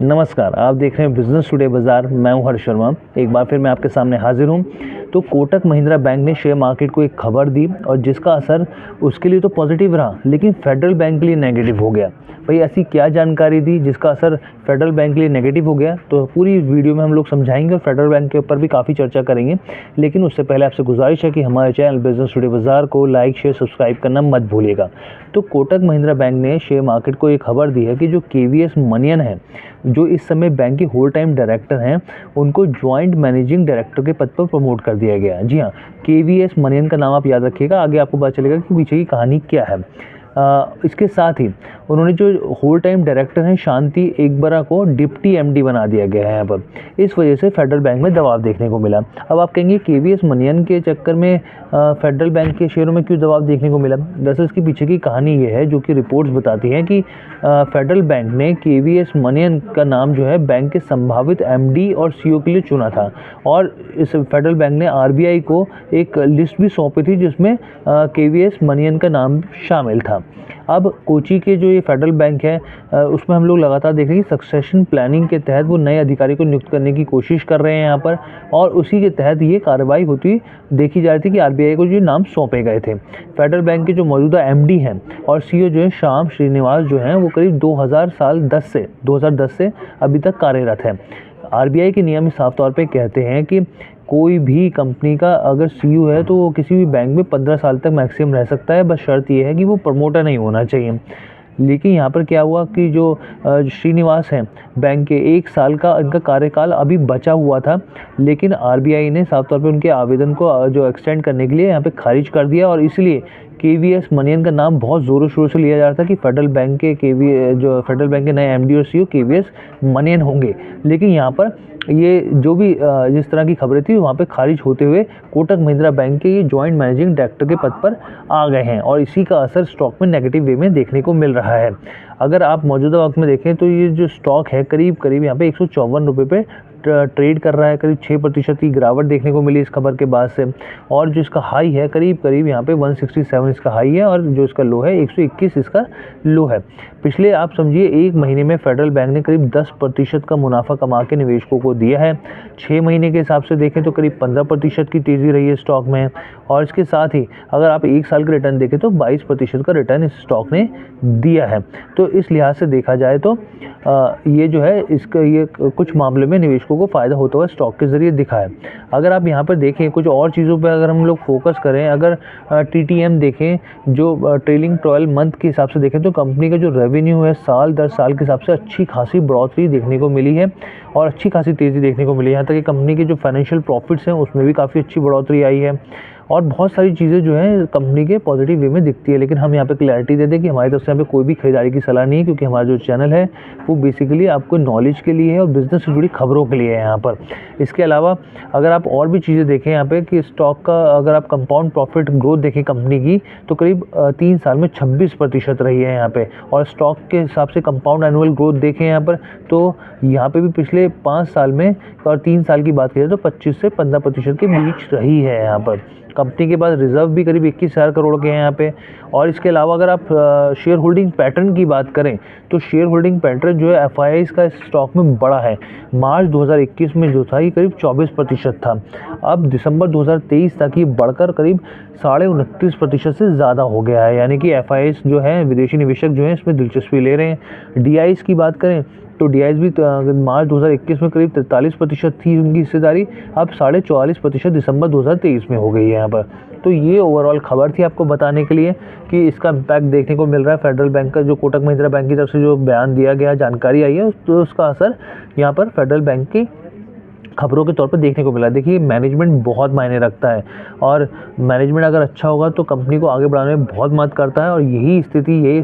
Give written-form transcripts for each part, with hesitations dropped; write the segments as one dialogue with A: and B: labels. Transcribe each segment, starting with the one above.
A: नमस्कार, आप देख रहे हैं बिजनेस टुडे बाजार। मैं हूं हर्ष शर्मा। एक बार फिर मैं आपके सामने हाजिर हूं। तो कोटक महिंद्रा बैंक ने शेयर मार्केट को एक खबर दी और जिसका असर उसके लिए तो पॉजिटिव रहा, लेकिन फेडरल बैंक के लिए नेगेटिव हो गया। भाई ऐसी क्या जानकारी दी जिसका असर फेडरल बैंक के लिए नेगेटिव हो गया, तो पूरी वीडियो में हम लोग समझाएंगे और फेडरल बैंक के ऊपर भी काफ़ी चर्चा करेंगे। लेकिन उससे पहले आपसे गुजारिश है कि हमारे चैनल बिजनेस टुडे बाजार को लाइक शेयर सब्सक्राइब करना मत भूलिएगा। तो कोटक महिंद्रा बैंक ने शेयर मार्केट को एक खबर दी है कि जो केवीएस मनियन है, जो इस समय बैंक के होल टाइम डायरेक्टर हैं, उनको ज्वाइंट मैनेजिंग डायरेक्टर के पद पर प्रमोट कर दिया गया है। जी हाँ, केवीएस मनियन का नाम आप याद रखिएगा, आगे आपको पता चलेगा कि पीछे की कहानी क्या है। इसके साथ ही उन्होंने जो होल टाइम डायरेक्टर हैं शांति एकबरा को डिप्टी एमडी बना दिया गया है यहाँ पर। इस वजह से फेडरल बैंक में दबाव देखने को मिला। अब आप कहेंगे केवीएस मनियन के चक्कर में फेडरल बैंक के शेयरों में क्यों दबाव देखने को मिला। दरअसल इसके पीछे की कहानी ये है, जो कि रिपोर्ट्स बताती हैं कि फेडरल बैंक ने केवीएस मनियन का नाम जो है बैंक के संभावित एमडी और सीईओ के लिए चुना था, और इस फेडरल बैंक ने आरबीआई को एक लिस्ट भी सौंपी थी जिसमें केवीएस मनियन का नाम शामिल था। अब कोची के जो ये फेडरल बैंक है उसमें हम लोग लगातार देख रहे हैं कि सक्सेशन प्लानिंग के तहत वो नए अधिकारी को नियुक्त करने की कोशिश कर रहे हैं यहाँ पर, और उसी के तहत ये कार्रवाई होती देखी जा रही थी कि आरबीआई को जो नाम सौंपे गए थे। फेडरल बैंक के जो मौजूदा एमडी हैं और सीईओ जो है श्याम श्रीनिवास जो हैं, वो करीब 2010 से अभी तक कार्यरत है। आरबीआई के नियम साफ तौर पे कहते हैं कि कोई भी कंपनी का अगर सीईओ है तो वो किसी भी बैंक में 15 साल तक मैक्सिमम रह सकता है, बस शर्त ये है कि वो प्रमोटर नहीं होना चाहिए। लेकिन यहाँ पर क्या हुआ कि जो श्रीनिवास हैं बैंक के 1 साल का इनका कार्यकाल अभी बचा हुआ था, लेकिन आरबीआई ने साफ तौर पे उनके आवेदन को जो एक्सटेंड करने के लिए यहाँ पे खारिज कर दिया, और इसलिए केवीएस मनियन का नाम बहुत ज़ोरों शोरों से लिया जा रहा था कि फेडरल बैंक के नए एमडी और सीईओ केवीएस मनियन होंगे। लेकिन यहाँ पर ये जो भी जिस तरह की खबरें थी वहाँ पे खारिज होते हुए कोटक महिंद्रा बैंक के ये जॉइंट मैनेजिंग डायरेक्टर के पद पर आ गए हैं, और इसी का असर स्टॉक में नेगेटिव वे में देखने को मिल रहा है। अगर आप मौजूदा वक्त में देखें तो ये जो स्टॉक है करीब यहाँ पे 154 रुपये पे ट्रेड कर रहा है। करीब 6% की गिरावट देखने को मिली इस खबर के बाद से, और जो इसका हाई है करीब यहाँ पे 167 इसका हाई है, और जो इसका लो है 121 इसका लो है। पिछले आप समझिए 1 महीने में फेडरल बैंक ने करीब 10% का मुनाफा कमा के निवेशकों को दिया है। 6 महीने के हिसाब से देखें तो करीब 15% की तेज़ी रही है स्टॉक में, और इसके साथ ही अगर आप 1 साल का रिटर्न देखें तो 22% का रिटर्न इस स्टॉक ने दिया है। तो इस लिहाज से देखा जाए तो ये जो है ये कुछ मामले में निवेशकों को फ़ायदा होता हुआ स्टॉक के ज़रिए दिखा है। अगर आप यहाँ पर देखें कुछ और चीज़ों पर अगर हम लोग फोकस करें, अगर टीटीएम देखें, जो ट्रेलिंग 12 मंथ के हिसाब से देखें तो कंपनी का जो रेवेन्यू है साल दर साल के हिसाब से अच्छी खासी बढ़ोतरी देखने को मिली है, और अच्छी खासी तेज़ी देखने को मिली है। यहाँ तक कि कंपनी के जो फाइनेंशियल प्रॉफिट्स हैं उसमें भी काफ़ी अच्छी बढ़ोतरी आई है, और बहुत सारी चीज़ें जो हैं कंपनी के पॉजिटिव वे में दिखती है। लेकिन हम यहाँ पे क्लैरिटी दे दें कि हमारी तरफ से यहाँ पे कोई भी खरीदारी की सलाह नहीं है, क्योंकि हमारा जो चैनल है वो बेसिकली आपको नॉलेज के लिए है और बिज़नेस से जुड़ी खबरों के लिए है यहाँ पर। इसके अलावा अगर आप और भी चीज़ें देखें यहाँ पे कि स्टॉक का अगर आप कंपाउंड प्रॉफिट ग्रोथ देखें कंपनी की, तो करीब 3 साल में 26% रही है यहाँ पे, और स्टॉक के हिसाब से कंपाउंड एनुअल ग्रोथ देखें यहाँ पर तो यहाँ पे भी पिछले 5 साल में और 3 साल की बात करें तो 25 से 15% के बीच रही है यहाँ पर। कंपनी के पास रिजर्व भी करीब 21,000 करोड़ के हैं यहाँ पे। और इसके अलावा अगर आप शेयर होल्डिंग पैटर्न की बात करें तो शेयर होल्डिंग पैटर्न जो है एफआईआईज़ का स्टॉक में बड़ा है। मार्च 2021 में जो था ये करीब 24% था, अब दिसंबर 2023 तक ये बढ़कर करीब 29.5% से ज़्यादा हो गया है। यानी कि एफआईआईज़ जो है, विदेशी निवेशक जो हैं इसमें दिलचस्पी ले रहे हैं। डीआईज़ की बात करें तो डीआईज़ भी मार्च 2021 में करीब 43% थी उनकी हिस्सेदारी, अब 44.5% दिसंबर 2023 में हो गई है यहाँ पर। तो ये ओवरऑल खबर थी आपको बताने के लिए कि इसका इम्पैक्ट देखने को मिल रहा है। फेडरल बैंक का जो कोटक महिंद्रा बैंक की तरफ से जो बयान दिया गया, जानकारी आई है, तो उसका असर यहाँ पर फेडरल बैंक की खबरों के तौर पर देखने को मिला। देखिए मैनेजमेंट बहुत मायने रखता है, और मैनेजमेंट अगर अच्छा होगा तो कंपनी को आगे बढ़ाने में बहुत मदद करता है, और यही स्थिति यही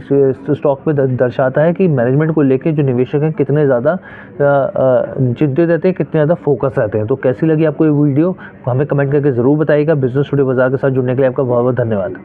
A: स्टॉक पे दर्शाता है कि मैनेजमेंट को लेके जो निवेशक हैं कितने ज़्यादा चिंतित रहते हैं, कितने ज़्यादा फोकस रहते हैं। तो कैसी लगी आपको ये वीडियो हमें कमेंट करके ज़रूर बताइएगा। बिजनेस टुडे बाजार के साथ जुड़ने के लिए आपका बहुत बहुत धन्यवाद।